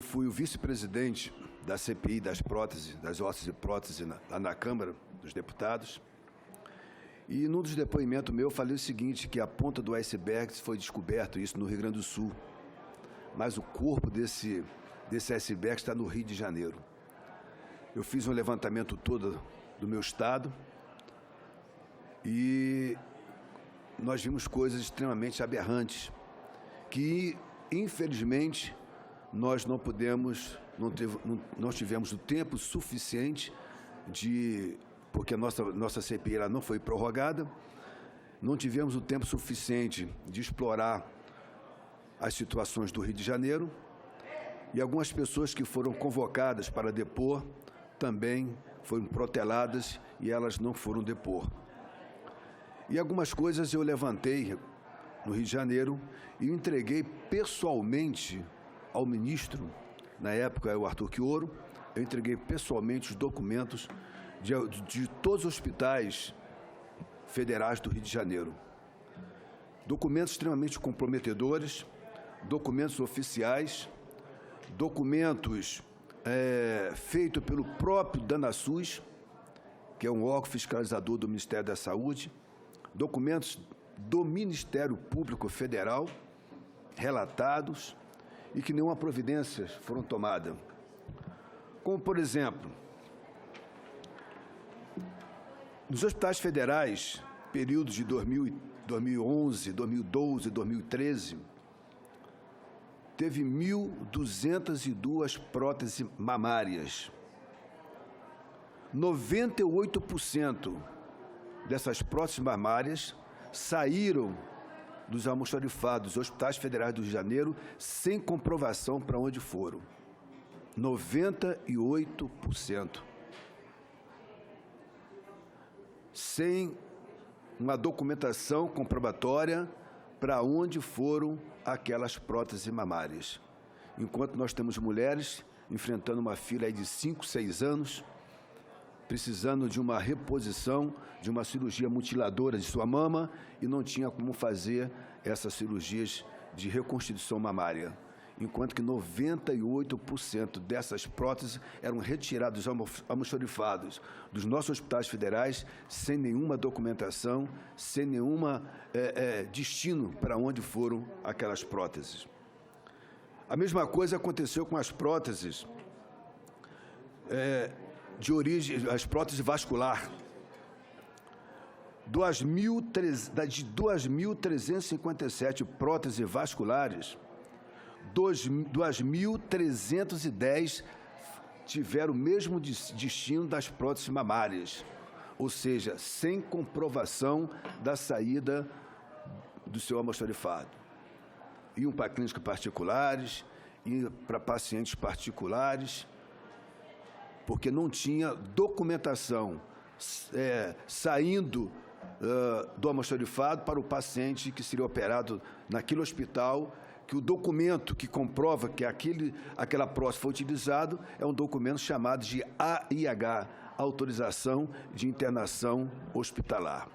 Fui o vice-presidente da CPI das próteses, das ossos e próteses lá na Câmara dos Deputados. E num dos depoimentos meu, eu falei o seguinte, que a ponta do iceberg foi descoberto, isso no Rio Grande do Sul. Mas o corpo desse iceberg está no Rio de Janeiro. Eu fiz um levantamento todo do meu estado e nós vimos coisas extremamente aberrantes, que, infelizmente, nós não tivemos o tempo suficiente porque a nossa CPI ela não foi prorrogada, não tivemos o tempo suficiente de explorar as situações do Rio de Janeiro, e algumas pessoas que foram convocadas para depor também foram proteladas e elas não foram depor. E algumas coisas eu levantei no Rio de Janeiro e entreguei pessoalmente ao ministro, na época o Arthur Quioro, eu entreguei pessoalmente os documentos de todos os hospitais federais do Rio de Janeiro. Documentos extremamente comprometedores, documentos oficiais, documentos feitos pelo próprio DANASUS, que é um órgão fiscalizador do Ministério da Saúde, documentos do Ministério Público Federal, relatados, e que nenhuma providência foram tomadas. Como, por exemplo, nos hospitais federais, períodos de 2011, 2012, 2013, teve 1.202 próteses mamárias. 98% dessas próteses mamárias saíram dos almoxarifados dos hospitais federais do Rio de Janeiro sem comprovação para onde foram. 98%. Sem uma documentação comprobatória para onde foram aquelas próteses mamárias. Enquanto nós temos mulheres enfrentando uma fila aí de 5, 6 anos, precisando de uma reposição, de uma cirurgia mutiladora de sua mama, e não tinha como fazer essas cirurgias de reconstituição mamária. Enquanto que 98% dessas próteses eram retiradas dos almoxarifados dos nossos hospitais federais sem nenhuma documentação, sem nenhuma destino para onde foram aquelas próteses. A mesma coisa aconteceu com as próteses de origem, as próteses vascular. De 2.357 próteses vasculares, 2.310 tiveram o mesmo destino das próteses mamárias, ou seja, sem comprovação da saída do seu almoxarifado. Iam para clínicas particulares, iam para pacientes particulares, porque não tinha documentação saindo do almoxarifado para o paciente que seria operado naquele hospital, que o documento que comprova que aquela prótese foi utilizado é um documento chamado de AIH, Autorização de Internação Hospitalar.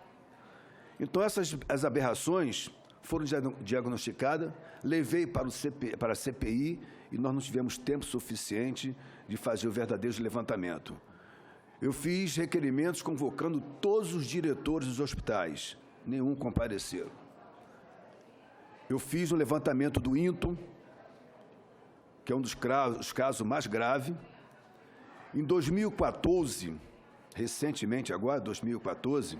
Então, as aberrações foram diagnosticadas, levei para a CPI e nós não tivemos tempo suficiente de fazer o verdadeiro levantamento. Eu fiz requerimentos convocando todos os diretores dos hospitais, nenhum compareceram. Eu fiz um levantamento do INTO, que é um dos casos mais graves. Em 2014, recentemente agora, 2014,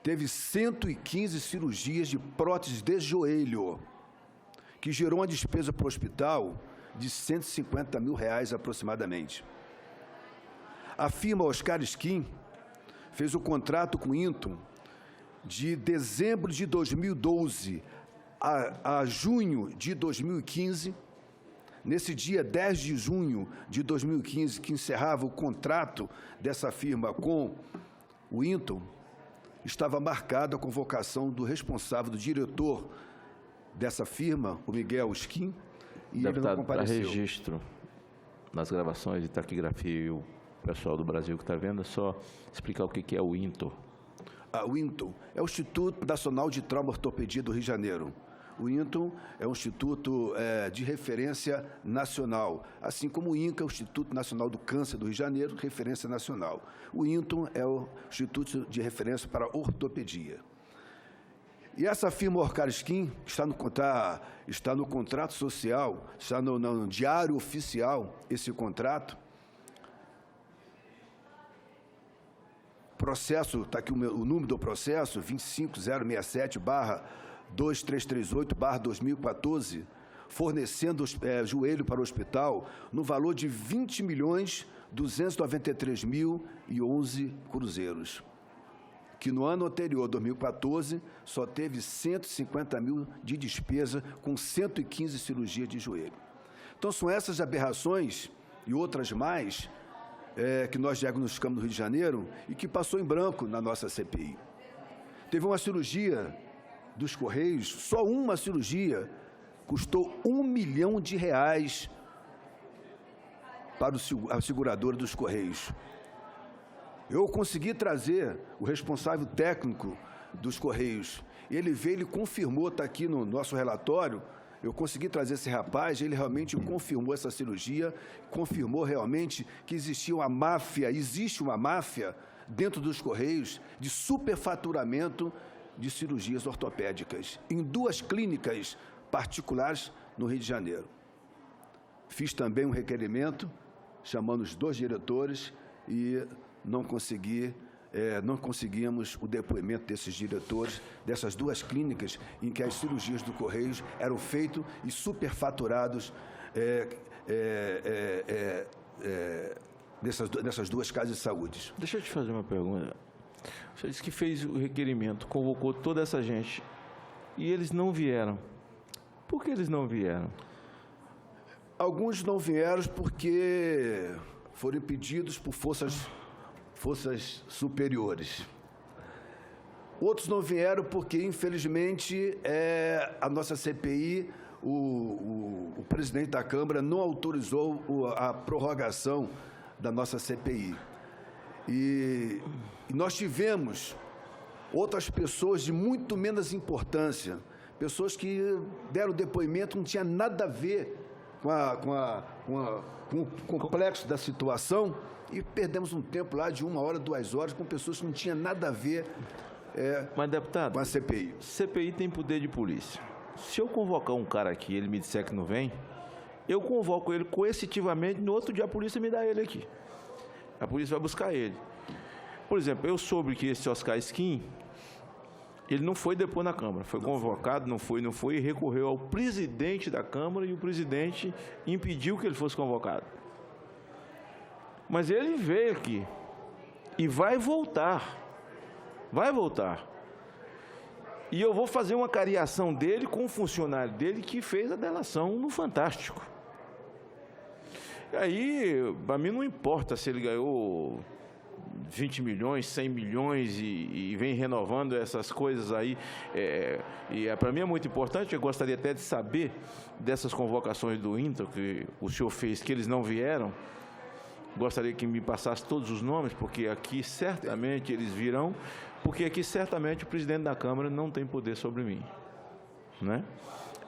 teve 115 cirurgias de prótese de joelho, que gerou uma despesa para o hospital de R$150 mil aproximadamente. A firma Oscar Skin fez o contrato com o INTO de dezembro de 2012 a junho de 2015. Nesse dia 10 de junho de 2015, que encerrava o contrato dessa firma com o INTO, estava marcada a convocação do responsável, do diretor dessa firma, o Miguel Skin, e ele não compareceu. Para registro nas gravações de taquigrafia, e o pessoal do Brasil que está vendo, é só explicar o que é o INTO. O INTO é o Instituto Nacional de Trauma e Ortopedia do Rio de Janeiro. O INTON é um instituto de referência nacional, assim como o INCA, o Instituto Nacional do Câncer do Rio de Janeiro, referência nacional. O INTON é o Instituto de Referência para Ortopedia. E essa firma Orcar Skin está no contrato social, está no diário oficial, esse contrato. Processo, está aqui o número do processo, 25067/2338/2014, fornecendo joelho para o hospital no valor de 20.293.011 cruzeiros, que no ano anterior, 2014, só teve 150 mil de despesa com 115 cirurgias de joelho. Então, são essas aberrações e outras mais que nós diagnosticamos no Rio de Janeiro e que passou em branco na nossa CPI. Teve uma cirurgia dos Correios, só uma cirurgia, custou R$1 milhão para a seguradora dos Correios. Eu consegui trazer o responsável técnico dos Correios. Ele veio, ele confirmou, está aqui no nosso relatório, eu consegui trazer esse rapaz, ele realmente confirmou essa cirurgia, confirmou realmente que existe uma máfia dentro dos Correios de superfaturamento de cirurgias ortopédicas, em 2 clínicas particulares no Rio de Janeiro. Fiz também um requerimento, chamando os 2 diretores, e não conseguimos o depoimento desses diretores, dessas 2 clínicas em que as cirurgias do Correios eram feitas e superfaturados nessas 2 casas de saúde. Deixa eu te fazer uma pergunta. Você disse que fez o requerimento, convocou toda essa gente, e eles não vieram. Por que eles não vieram? Alguns não vieram porque foram impedidos por forças superiores. Outros não vieram porque, infelizmente, a nossa CPI, o presidente da Câmara não autorizou a prorrogação da nossa CPI. E nós tivemos outras pessoas de muito menos importância, pessoas que deram depoimento, não tinha nada a ver com o complexo da situação, e perdemos um tempo lá de 1 hora, 2 horas, com pessoas que não tinham nada a ver Mas, deputado, com a CPI. CPI tem poder de polícia. Se eu convocar um cara aqui e ele me disser que não vem, eu convoco ele coercitivamente, no outro dia a polícia me dá ele aqui. A polícia vai buscar ele. Por exemplo, eu soube que esse Oscar Skin, ele não foi depor na Câmara, foi convocado, não foi, e recorreu ao presidente da Câmara, e o presidente impediu que ele fosse convocado. Mas ele veio aqui e vai voltar. E eu vou fazer uma cariação dele com um funcionário dele que fez a delação no Fantástico. E aí, para mim não importa se ele ganhou 20 milhões, 100 milhões e vem renovando essas coisas aí. Para mim é muito importante, eu gostaria até de saber dessas convocações do INTON que o senhor fez, que eles não vieram. Gostaria que me passasse todos os nomes, porque aqui certamente eles virão, porque aqui certamente o presidente da Câmara não tem poder sobre mim, né?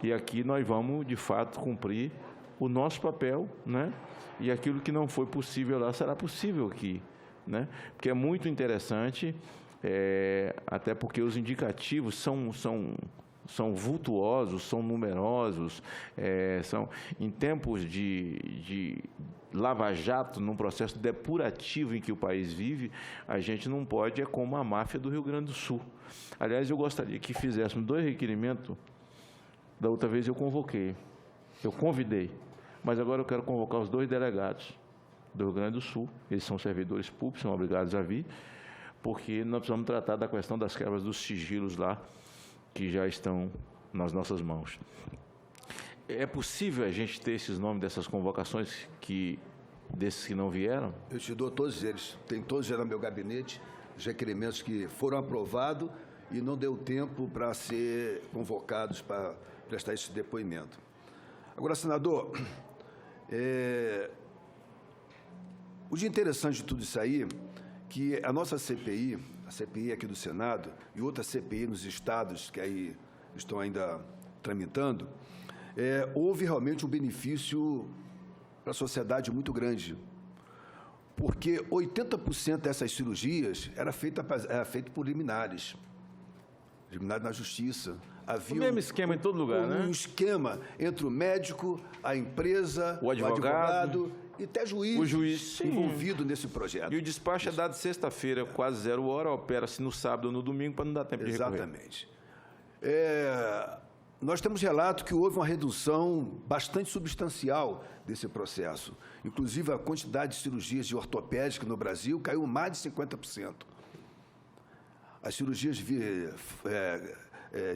E aqui nós vamos, de fato, cumprir o nosso papel, né? E aquilo que não foi possível lá será possível aqui, né? Porque é muito interessante, até porque os indicativos são vultuosos, são numerosos, são em tempos de lava-jato, num processo depurativo em que o país vive, a gente não pode, como a máfia do Rio Grande do Sul. Aliás, eu gostaria que fizéssemos 2 requerimentos, da outra vez eu convoquei, eu convidei, mas agora eu quero convocar os 2 delegados do Rio Grande do Sul, eles são servidores públicos, são obrigados a vir, porque nós precisamos tratar da questão das quebras dos sigilos lá, que já estão nas nossas mãos. É possível a gente ter esses nomes dessas convocações, desses que não vieram? Eu te dou todos eles. Tem todos já no meu gabinete, os requerimentos que foram aprovados e não deu tempo para ser convocados para prestar esse depoimento. Agora, senador, o de interessante de tudo isso aí, que a nossa CPI, a CPI aqui do Senado e outra CPI nos estados, que aí estão ainda tramitando, houve realmente um benefício para a sociedade muito grande, porque 80% dessas cirurgias era feito por liminares na justiça. Havia o mesmo esquema em todo lugar, né? Um esquema entre o médico, a empresa, o advogado e até juiz, o juiz envolvido nesse projeto. E o despacho é dado sexta-feira, quase 0 hora, opera-se no sábado ou no domingo para não dar tempo de recorrer. Exatamente. Nós temos relato que houve uma redução bastante substancial desse processo. Inclusive, a quantidade de cirurgias de ortopédica no Brasil caiu mais de 50%. As cirurgias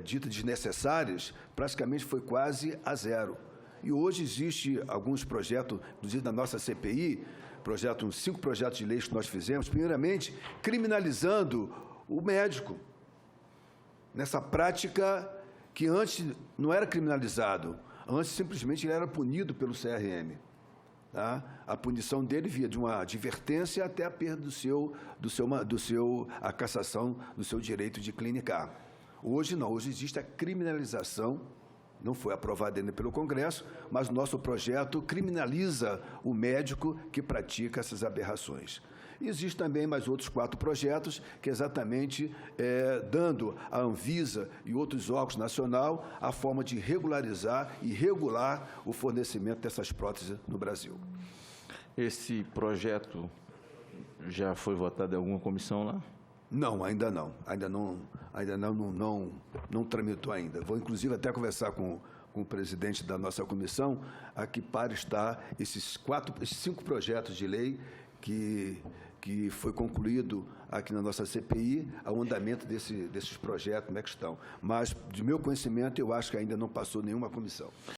ditas desnecessárias praticamente foi quase a zero. E hoje existe alguns projetos, inclusive na nossa CPI, 5 projetos de leis que nós fizemos, primeiramente, criminalizando o médico, nessa prática que antes não era criminalizado, antes simplesmente ele era punido pelo CRM. Tá? A punição dele via de uma advertência até a perda a cassação do seu direito de clinicar. Hoje não, hoje existe a criminalização, não foi aprovada ainda pelo Congresso, mas o nosso projeto criminaliza o médico que pratica essas aberrações. E existem também mais outros 4 projetos que exatamente dando à Anvisa e outros órgãos nacionais a forma de regularizar e regular o fornecimento dessas próteses no Brasil. Esse projeto já foi votado em alguma comissão lá? Não, ainda não. Ainda não tramitou ainda. Vou, inclusive, até conversar com o presidente da nossa comissão, aqui para estar esses 5 projetos de lei que foi concluído aqui na nossa CPI, o andamento desses projetos, como é que estão. Mas, de meu conhecimento, eu acho que ainda não passou nenhuma comissão.